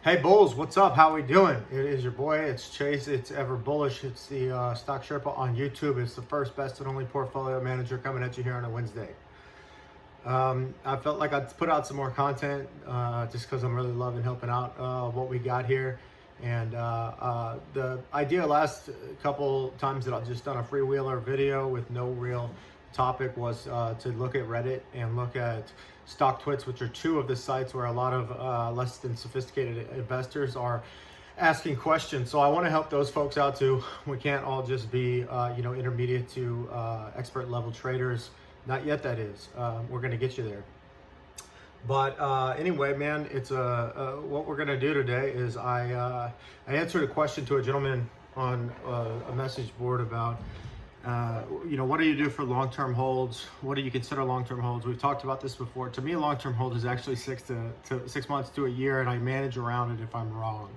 Hey Bulls, what's up? How we doing? It is your boy, it's Chase, it's Ever Bullish, it's the Stock Sherpa on YouTube. It's the first, best, and only portfolio manager coming at you here on a Wednesday. I felt like I'd put out some more content just because I'm really loving helping out what we got here. And the idea last couple times that I've just done a freewheeler video with no real topic was to look at Reddit and look at Stock Twits, which are two of the sites where a lot of less than sophisticated investors are asking questions. So I want to help those folks out too. We can't all just be intermediate to expert level traders. Not yet, that is. We're going to get you there. But anyway, man, it's what we're going to do today is I answered a question to a gentleman on a message board about what do you do for long-term holds? What do you consider long-term holds? We've talked about this before. To me, a long-term hold is actually 6 months to a year, and I manage around it if I'm wrong.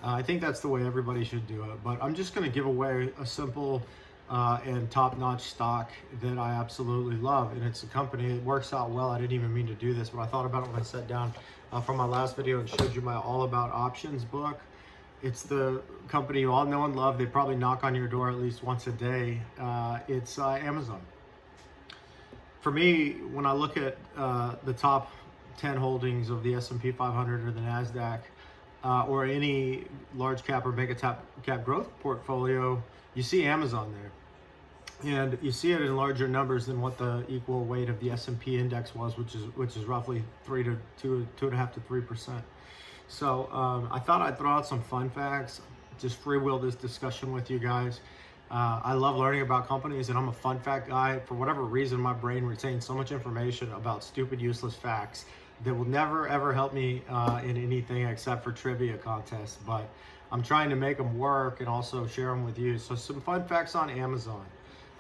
I think that's the way everybody should do it. But I'm just going to give away a simple and top-notch stock that I absolutely love, and it's a company. It works out well. I didn't even mean to do this, but I thought about it when I sat down from my last video and showed you my All About Options book. It's the company you all know and love. They probably knock on your door at least once a day. It's Amazon. For me, when I look at the top 10 holdings of the S&P 500 or the NASDAQ or any large cap or mega cap growth portfolio, you see Amazon there. And you see it in larger numbers than what the equal weight of the S&P index was, which is roughly 2.5 to 3%. So I thought I'd throw out some fun facts, just freewheel this discussion with you guys. I love learning about companies, and I'm a fun fact guy. For whatever reason, my brain retains so much information about stupid, useless facts that will never, ever help me in anything except for trivia contests. But I'm trying to make them work and also share them with you. So some fun facts on Amazon.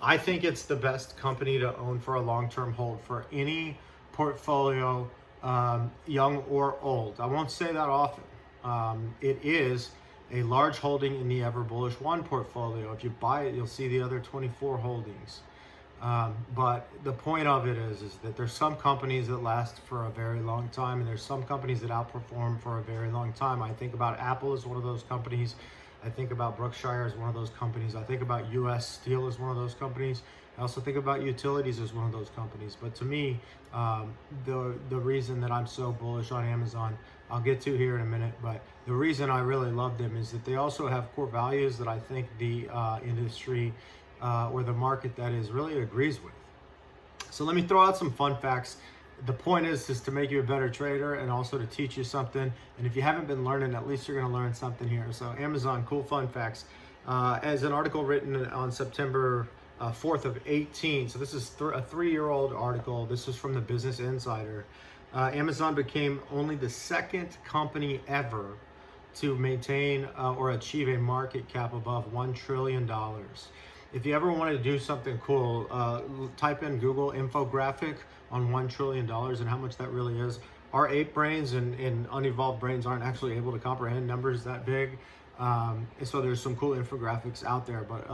I think it's the best company to own for a long-term hold for any portfolio, young or old. I won't say that often. It is a large holding in the Ever Bullish 1 portfolio. If you buy it, you'll see the other 24 holdings. But the point of it is that there's some companies that last for a very long time, and there's some companies that outperform for a very long time. I think about Apple as one of those companies. I think about Brookshire as one of those companies. I think about U.S. Steel as one of those companies. I also think about utilities as one of those companies. But to me, the reason that I'm so bullish on Amazon, I'll get to here in a minute, but the reason I really love them is that they also have core values that I think the industry or the market that is really agrees with. So let me throw out some fun facts. The point is to make you a better trader and also to teach you something. And if you haven't been learning, at least you're going to learn something here. So Amazon, cool fun facts. As an article written on September 4th of 18. So this is a 3-year-old article. This is from the Business Insider. Amazon became only the second company ever to maintain or achieve a market cap above $1 trillion. If you ever want to do something cool, type in Google infographic on $1 trillion and how much that really is. Our ape brains and unevolved brains aren't actually able to comprehend numbers that big. So there's some cool infographics out there. But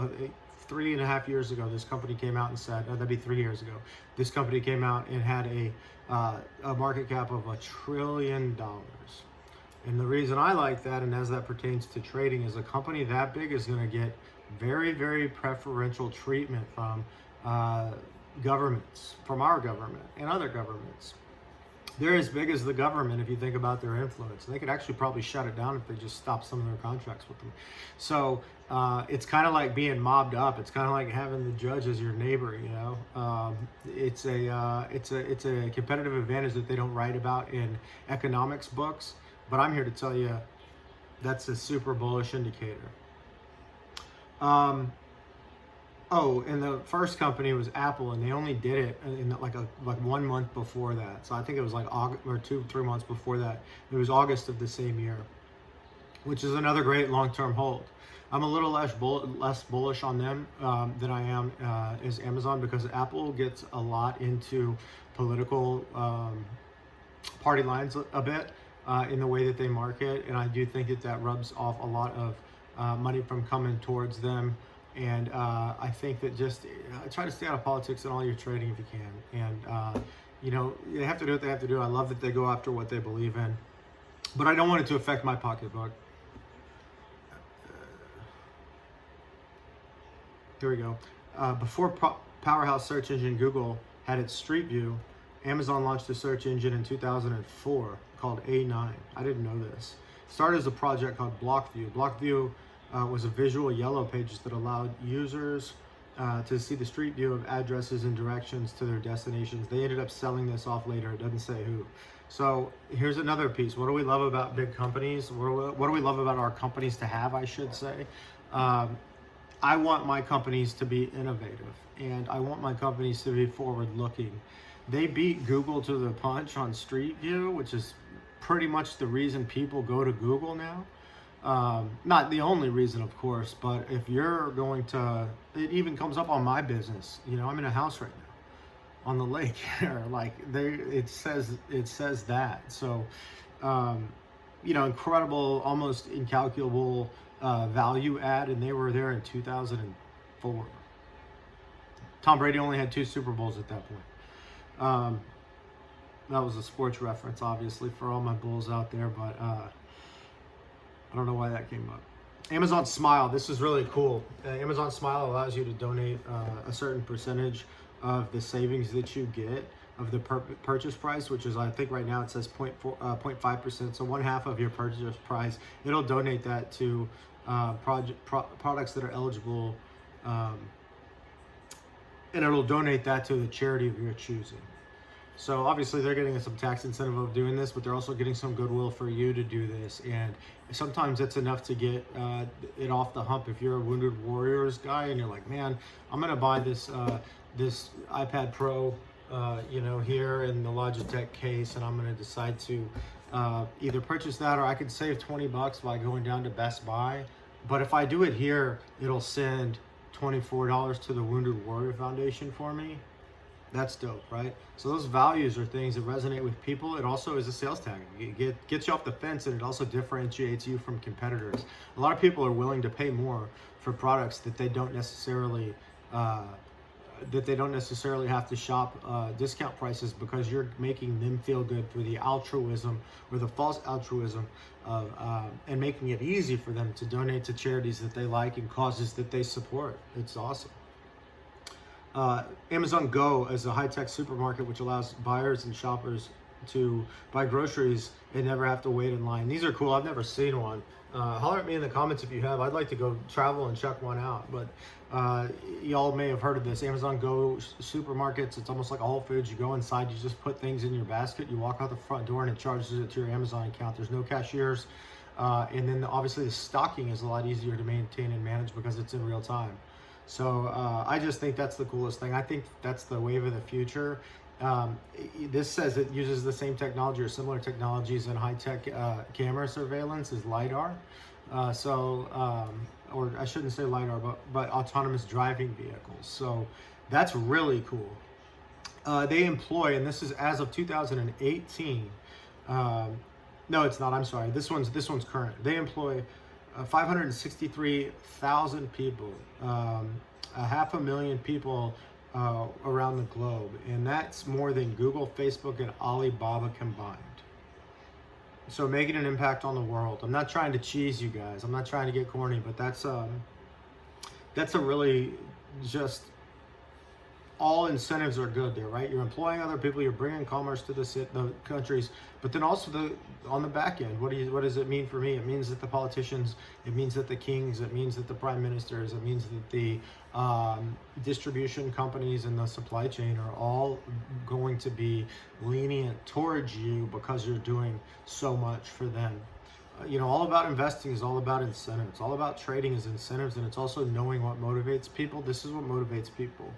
3.5 years ago, this company came out and said, that'd be 3 years ago, this company came out and had a market cap of $1 trillion. And the reason I like that, and as that pertains to trading, is a company that big is going to get very, very preferential treatment from governments, from our government and other governments. They're as big as the government if you think about their influence. They could actually probably shut it down if they just stop some of their contracts with them. So it's kind of like being mobbed up. It's kind of like having the judge as your neighbor. It's a competitive advantage that they don't write about in economics books. But I'm here to tell you that's a super bullish indicator. And the first company was Apple, and they only did it in like 1 month before that. So I think it was like August or 2-3 months before that. It was August of the same year, which is another great long-term hold. I'm a little less bullish on them than I am as Amazon, because Apple gets a lot into political party lines a bit in the way that they market, and I do think that rubs off a lot of money from coming towards them. And I think that just try to stay out of politics in all your trading if you can. And they have to do what they have to do. I love that they go after what they believe in. but I don't want it to affect my pocketbook. Here we go. Before powerhouse search engine Google had its Street View, Amazon launched a search engine in 2004 called A9. I didn't know this. It started as a project called Blockview. Blockview was a visual yellow pages that allowed users to see the street view of addresses and directions to their destinations. They ended up selling this off later. It doesn't say who. So here's another piece. What do we love about big companies? What do we love about our companies to have, I should say? I want my companies to be innovative, and I want my companies to be forward-looking. They beat Google to the punch on Street View, which is pretty much the reason people go to Google now. Not the only reason, of course, but if you're going to, it even comes up on my business. You know, I'm in a house right now on the lake here. Like it says that. So, you know, incredible, almost incalculable value add, and they were there in 2004. Tom Brady only had 2 Super Bowls at that point. That was a sports reference, obviously, for all my Bulls out there, but I don't know why that came up. Amazon Smile, this is really cool. Amazon Smile allows you to donate a certain percentage of the savings that you get of the purchase price, which is, I think right now it says 0.5%, so 1/2 of your purchase price. It'll donate that to products that are eligible, and it'll donate that to the charity of your choosing. So obviously they're getting some tax incentive of doing this, but they're also getting some goodwill for you to do this. And sometimes it's enough to get it off the hump. If you're a Wounded Warriors guy and you're like, man, I'm gonna buy this this iPad Pro, you know, here in the Logitech case, and I'm gonna decide to either purchase that, or I could save $20 by going down to Best Buy. But if I do it here, it'll send $24 to the Wounded Warrior Foundation for me. That's dope, right? So those values are things that resonate with people. It also is a sales tag. It gets you off the fence, and it also differentiates you from competitors. A lot of people are willing to pay more for products that they don't necessarily have to shop discount prices, because you're making them feel good through the altruism or the false altruism of and making it easy for them to donate to charities that they like and causes that they support. It's awesome. Amazon Go is a high-tech supermarket which allows buyers and shoppers to buy groceries and never have to wait in line. These are cool. I've never seen one. Holler at me in the comments if you have. I'd like to go travel and check one out. But y'all may have heard of this. Amazon Go supermarkets. It's almost like a Whole Foods. You go inside, you just put things in your basket, you walk out the front door, and it charges it to your Amazon account. There's no cashiers. And then obviously the stocking is a lot easier to maintain and manage because it's in real time. So I just think that's the coolest thing. I think that's the wave of the future. This says it uses the same technology or similar technologies in high-tech camera surveillance as LiDAR. Or I shouldn't say LiDAR, but autonomous driving vehicles. So that's really cool. They employ, and this is as of 2018. No, it's not. I'm sorry. This one's current. They employ 563,000 people, 500,000 people around the globe, and that's more than Google, Facebook, and Alibaba combined. So making an impact on the world. I'm not trying to cheese you guys. I'm not trying to get corny, but that's a really just all incentives are good there, right? You're employing other people, you're bringing commerce to the countries, but then also on the back end, what does it mean for me? It means that the politicians, it means that the kings, it means that the prime ministers, it means that the distribution companies and the supply chain are all going to be lenient towards you because you're doing so much for them. You know, all about investing is all about incentives. All about trading is incentives, and it's also knowing what motivates people. This is what motivates people.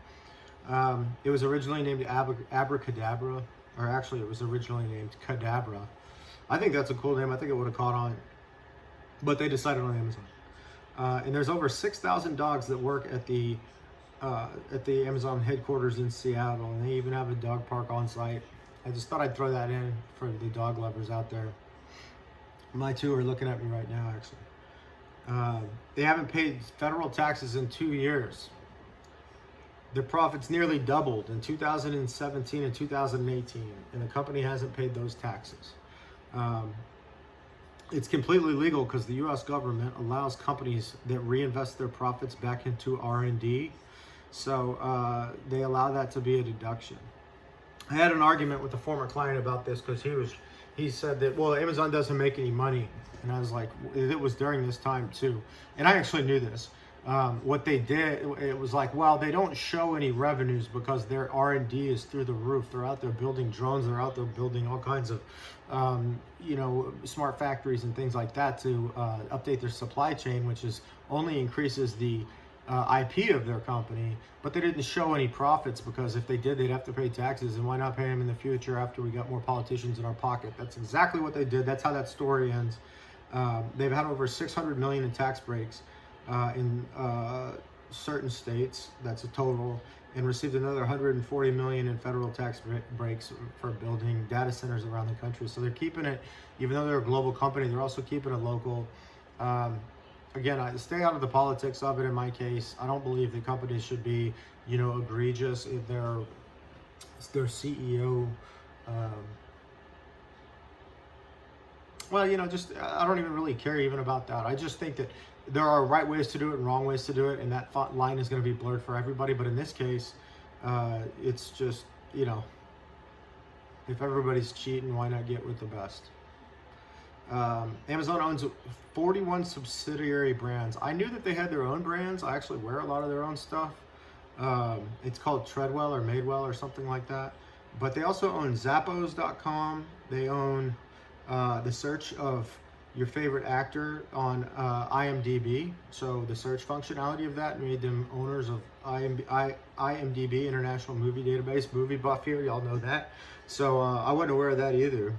It was originally named Abracadabra, or actually it was originally named Cadabra. I think that's a cool name. I think it would have caught on, but they decided on Amazon. And there's over 6,000 dogs that work at the Amazon headquarters in Seattle, and they even have a dog park on site. I just thought I'd throw that in for the dog lovers out there. My 2 are looking at me right now, actually. They haven't paid federal taxes in 2 years. Their profits nearly doubled in 2017 and 2018, and the company hasn't paid those taxes. It's completely legal because the U.S. government allows companies that reinvest their profits back into R&D. So they allow that to be a deduction. I had an argument with a former client about this because he said that, well, Amazon doesn't make any money. And I was like, it was during this time too. And I actually knew this. What they did, it was like, well, they don't show any revenues because their R&D is through the roof. They're out there building drones. They're out there building all kinds of, smart factories and things like that to update their supply chain, which is only increases the IP of their company. But they didn't show any profits because if they did, they'd have to pay taxes. And why not pay them in the future after we got more politicians in our pocket? That's exactly what they did. That's how that story ends. They've had over 600 million in tax breaks in certain states. That's a total, and received another 140 million in federal tax breaks for building data centers around the country. So they're keeping it, even though they're a global company, they're also keeping it local. Again, I stay out of the politics of it. In my case, I don't believe the companies should be, egregious if their CEO. Just I don't even really care even about that. I just think that there are right ways to do it and wrong ways to do it, and that line is going to be blurred for everybody. But in this case, it's just, if everybody's cheating, why not get with the best? Amazon owns 41 subsidiary brands. I knew that they had their own brands. I actually wear a lot of their own stuff. It's called Treadwell or Madewell or something like that. But they also own Zappos.com. They own the search of your favorite actor on IMDb. So the search functionality of that made them owners of IMDb, International Movie Database. Movie buff here, y'all know that. So I wasn't aware of that either.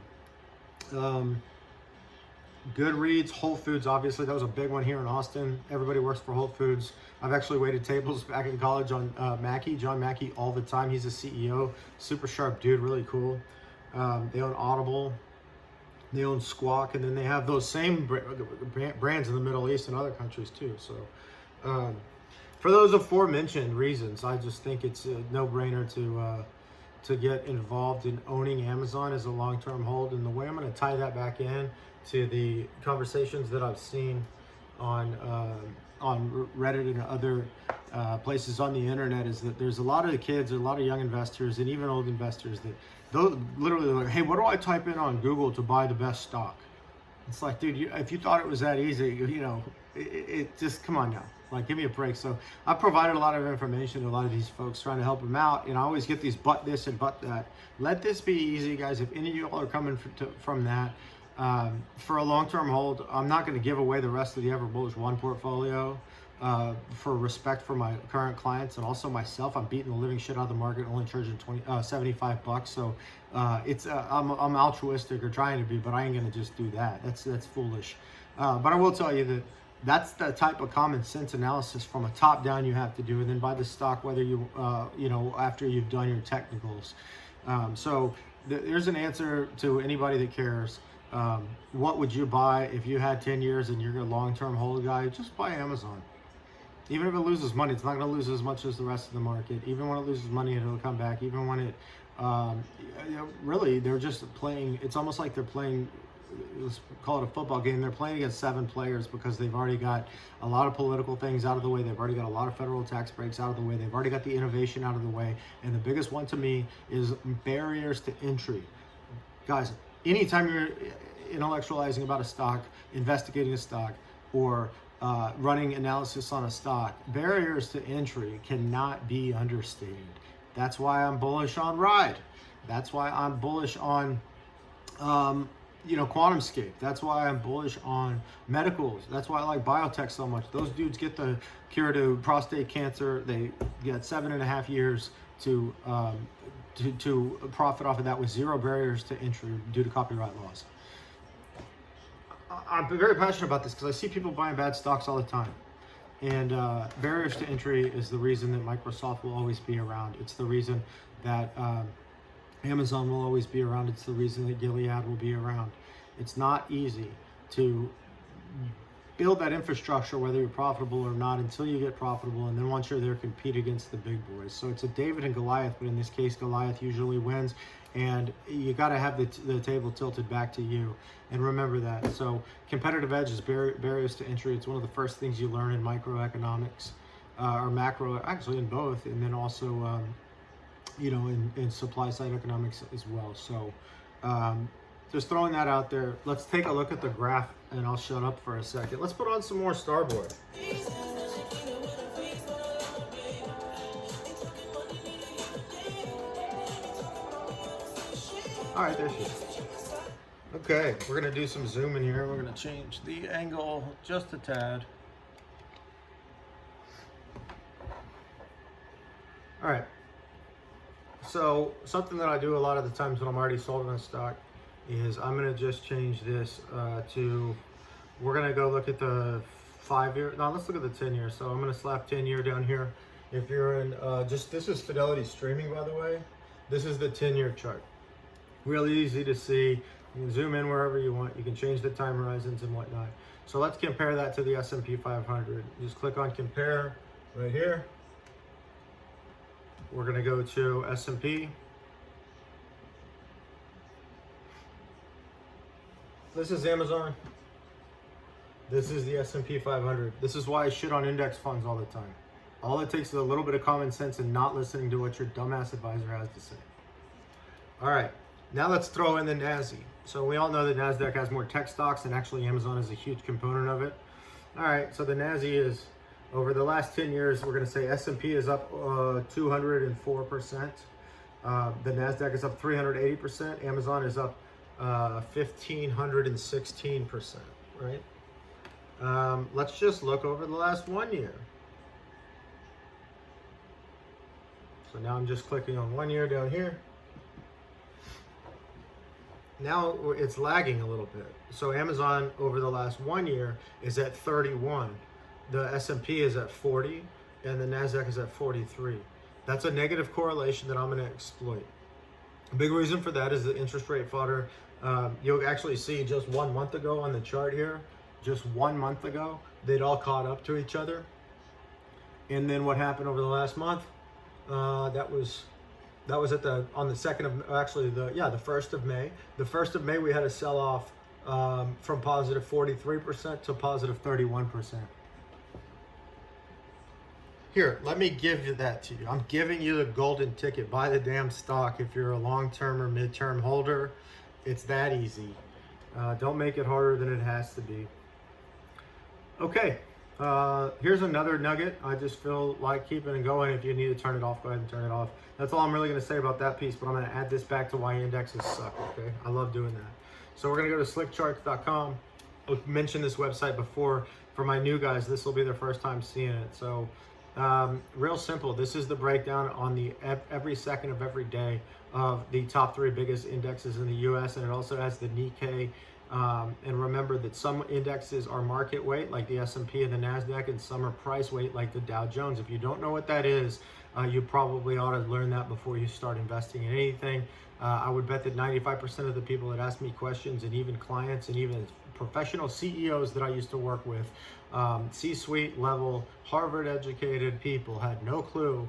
Goodreads, Whole Foods, obviously that was a big one here in Austin. Everybody works for Whole Foods. I've actually waited tables back in college on John Mackey, all the time. He's a CEO, super sharp dude, really cool. They own Audible, they own Squawk, and then they have those same brands in the Middle East and other countries too. So for those aforementioned reasons, I just think it's a no-brainer to get involved in owning Amazon as a long-term hold. And the way I'm going to tie that back in to the conversations that I've seen on Reddit and other places on the internet is that there's a lot of the kids, a lot of young investors, and even old investors that they'll literally like, hey, what do I type in on Google to buy the best stock? It's like, dude, if you thought it was that easy, it just, come on now. Like, give me a break. So I provided a lot of information to a lot of these folks trying to help them out. And I always get these but this and but that. Let this be easy, guys. If any of you all are coming from that, for a long-term hold, I'm not going to give away the rest of the Ever Bullish One portfolio for respect for my current clients and also myself. I'm beating the living shit out of the market, only charging $75. So I'm altruistic or trying to be, but I ain't going to just do that. That's foolish. But I will tell you that that's the type of common sense analysis from a top down you have to do, and then buy the stock whether you after you've done your technicals. So there's an answer to anybody that cares. What would you buy if you had 10 years and you're a long-term hold guy? Just buy Amazon. Even if it loses money, it's not going to lose as much as the rest of the market. Even when it loses money, it'll come back. Even when it, really, they're just playing. It's almost like they're playing, let's call it a football game. They're playing against 7 players because they've already got a lot of political things out of the way. They've already got a lot of federal tax breaks out of the way. They've already got the innovation out of the way. And the biggest one to me is barriers to entry. Guys, anytime you're intellectualizing about a stock, investigating a stock, or running analysis on a stock, barriers to entry cannot be understated. That's why I'm bullish on Ride. That's why I'm bullish on QuantumScape. That's why I'm bullish on medicals. That's why I like biotech so much. Those dudes get the cure to prostate cancer. They get 7.5 years to profit off of that with 0 barriers to entry due to copyright laws. I'm very passionate about this because I see people buying bad stocks all the time. And barriers to entry is the reason that Microsoft will always be around. It's the reason that Amazon will always be around. It's the reason that Gilead will be around. It's not easy to build that infrastructure, whether you're profitable or not, until you get profitable, and then once you're there, compete against the big boys. So it's a David and Goliath, but in this case, Goliath usually wins, and you got to have the table tilted back to you, and remember that. So competitive edge is barriers to entry. It's one of the first things you learn in microeconomics, or macro, actually in both, and then also in supply side economics as well. So just throwing that out there. Let's take a look at the graph, and I'll shut up for a second. Let's put on some more Starboard. All right, there she is. Okay, we're gonna do some zooming here. We're gonna change the angle just a tad. All right. So something that I do a lot of the times when I'm already sold on a stock is I'm going to just change this to, we're going to go look at the 5-year. No, let's look at the 10-year. So I'm going to slap 10-year down here. If you're in, this is Fidelity Streaming, by the way. This is the 10-year chart. Really easy to see. You can zoom in wherever you want. You can change the time horizons and whatnot. So let's compare that to the S&P 500. Just click on compare right here. We're going to go to S&P. This is Amazon. This is the S&P 500. This is why I shit on index funds all the time. All it takes is a little bit of common sense and not listening to what your dumbass advisor has to say. All right, now let's throw in the NASI. So we all know that NASDAQ has more tech stocks, and actually Amazon is a huge component of it. All right, so the NASI is, over the last 10 years, we're going to say S&P is up 204%. The NASDAQ is up 380%. Amazon is up 1,516%, right? Let's just look over the last 1 year. So now I'm just clicking on 1 year down here. Now it's lagging a little bit. So Amazon over the last 1 year is at 31. The S&P is at 40, and the NASDAQ is at 43. That's a negative correlation that I'm going to exploit. A big reason for that is the interest rate fodder. You'll actually see just 1 month ago on the chart here, just 1 month ago, they'd all caught up to each other. And then what happened over the last month? That was at on the 2nd of, actually the 1st of May. The 1st of May we had a sell-off from positive 43% to positive 31%. Here, let me give you that to you. I'm giving you the golden ticket. Buy the damn stock if you're a long-term or mid-term holder. It's that easy. Don't make it harder than it has to be. Okay, here's another nugget. I just feel like keeping it going. If you need to turn it off, go ahead and turn it off. That's all I'm really going to say about that piece, but I'm going to add this back to why indexes suck, okay? I love doing that. So we're going to go to slickcharts.com. I mentioned this website before. For my new guys, this will be their first time seeing it. So real simple. This is the breakdown on the every second of every day of the top 3 biggest indexes in the U.S. And it also has the Nikkei. And remember that some indexes are market weight, like the S&P and the NASDAQ, and some are price weight, like the Dow Jones. If you don't know what that is, you probably ought to learn that before you start investing in anything. I would bet that 95% of the people that ask me questions, and even clients and even professional CEOs that I used to work with, C-suite level, Harvard educated people, had no clue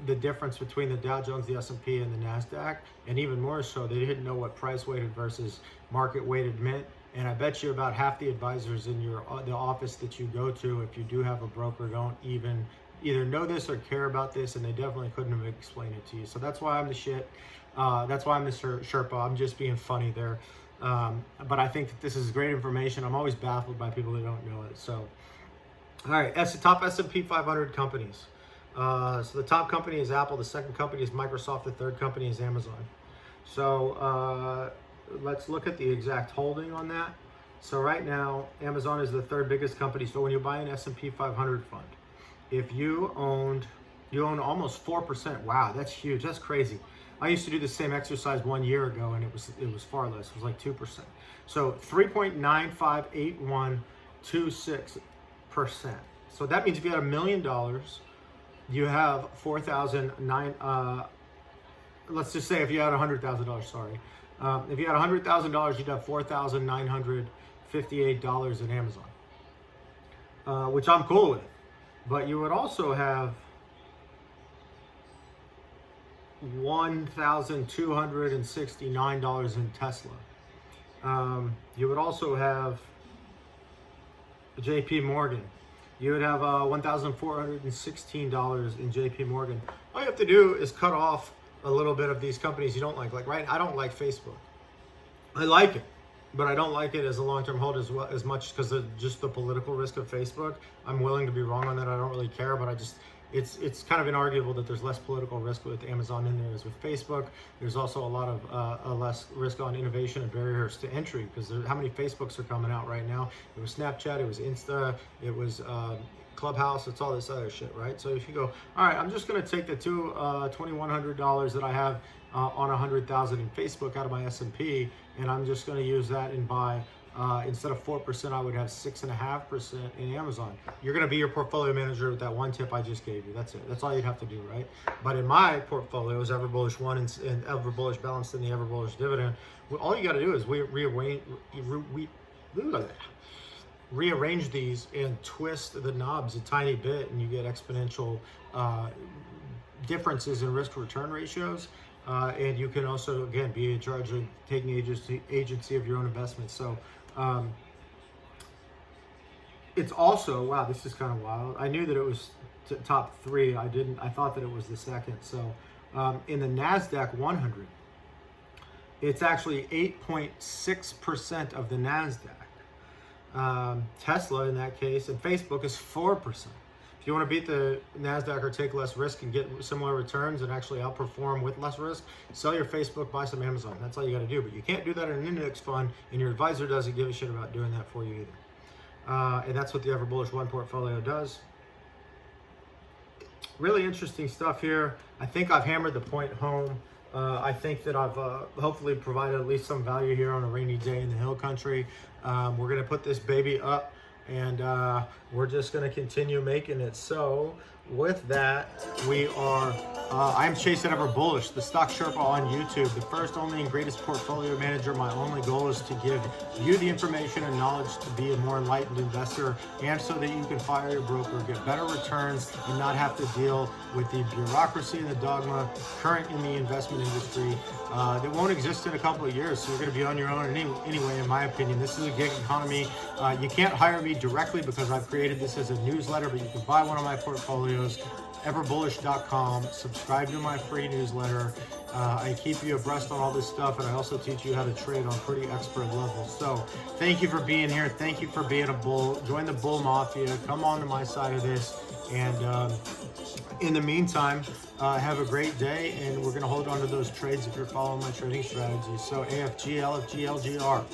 the difference between the Dow Jones, the S&P, and the NASDAQ, and even more so, they didn't know what price weighted versus market weighted meant. And I bet you about half the advisors in the office that you go to, if you do have a broker, don't even either know this or care about this, and they definitely couldn't have explained it to you. So that's why I'm the shit. That's why I'm Mr. Sherpa. I'm just being funny there. But I think that this is great information. I'm always baffled by people that don't know it. So, all right, top S&P 500 companies. So the top company is Apple, the second company is Microsoft, the third company is Amazon. So let's look at the exact holding on that. So right now, Amazon is the third biggest company. So when you buy an S&P 500 fund, if you own almost 4%, wow, that's huge, that's crazy. I used to do the same exercise 1 year ago, and it was far less. It was like 2%. So 3.958126%. So that means if you had $1 million, you have 4,009. Let's just say if you had $100,000. Sorry, if you had $100,000, you'd have $4,958 in Amazon. which I'm cool with. But you would also have $1,269 in Tesla. You would also have JP Morgan. You would have $1,416 in JP Morgan. All you have to do is cut off a little bit of these companies you don't like. Like, right, I don't like Facebook. I like it, but I don't like it as a long-term hold as much because of just the political risk of Facebook. I'm willing to be wrong on that. I don't really care, but it's kind of inarguable that there's less political risk with Amazon than there is with Facebook. There's also a lot of less risk on innovation and barriers to entry, because how many Facebooks are coming out right now? It was Snapchat, it was Insta, it was Clubhouse, it's all this other shit, right? So if you go, all right, I'm just going to take the $2,100 that I have on 100,000 in Facebook out of my S&P, and I'm just going to use that and buy. Instead of 4%, I would have 6.5% in Amazon. You're going to be your portfolio manager with that one tip I just gave you. That's it. That's all you'd have to do, right? But in my portfolio is Ever Bullish 1 and Ever Bullish Balanced and the Ever Bullish Dividend. All you got to do is rearrange these and twist the knobs a tiny bit, and you get exponential differences in risk-return ratios. And you can also, again, be in charge of taking agency of your own investments. So it's also, wow, this is kind of wild. I knew that it was top 3. I thought that it was the second. So in the NASDAQ 100, it's actually 8.6% of the NASDAQ. Tesla in that case, and Facebook is 4%. If you want to beat the NASDAQ or take less risk and get similar returns and actually outperform with less risk, sell your Facebook, buy some Amazon. That's all you got to do. But you can't do that in an index fund, and your advisor doesn't give a shit about doing that for you either. And that's what the Ever Bullish 1 portfolio does. Really interesting stuff here. I think I've hammered the point home. I think that I've hopefully provided at least some value here on a rainy day in the hill country. We're going to put this baby up, and we're just going to continue making it. So with that, we are I'm Chase at Ever Bullish, the Stock Sherpa on YouTube, the first, only, and greatest portfolio manager. My only goal is to give you the information and knowledge to be a more enlightened investor, and so that you can fire your broker, get better returns, and not have to deal with the bureaucracy and the dogma current in the investment industry that won't exist in a couple of years. So you're going to be on your own anyway, in my opinion. This is a gig economy. You can't hire me directly because I've created this as a newsletter, but you can buy one of my portfolios, everbullish.com. Subscribe to my free newsletter. I keep you abreast on all this stuff, and I also teach you how to trade on pretty expert levels. So thank you for being here. Thank you for being a bull. Join the bull mafia. Come on to my side of this. And in the meantime, have a great day, and we're going to hold on to those trades if you're following my trading strategies. So AFG, LFG, LGR.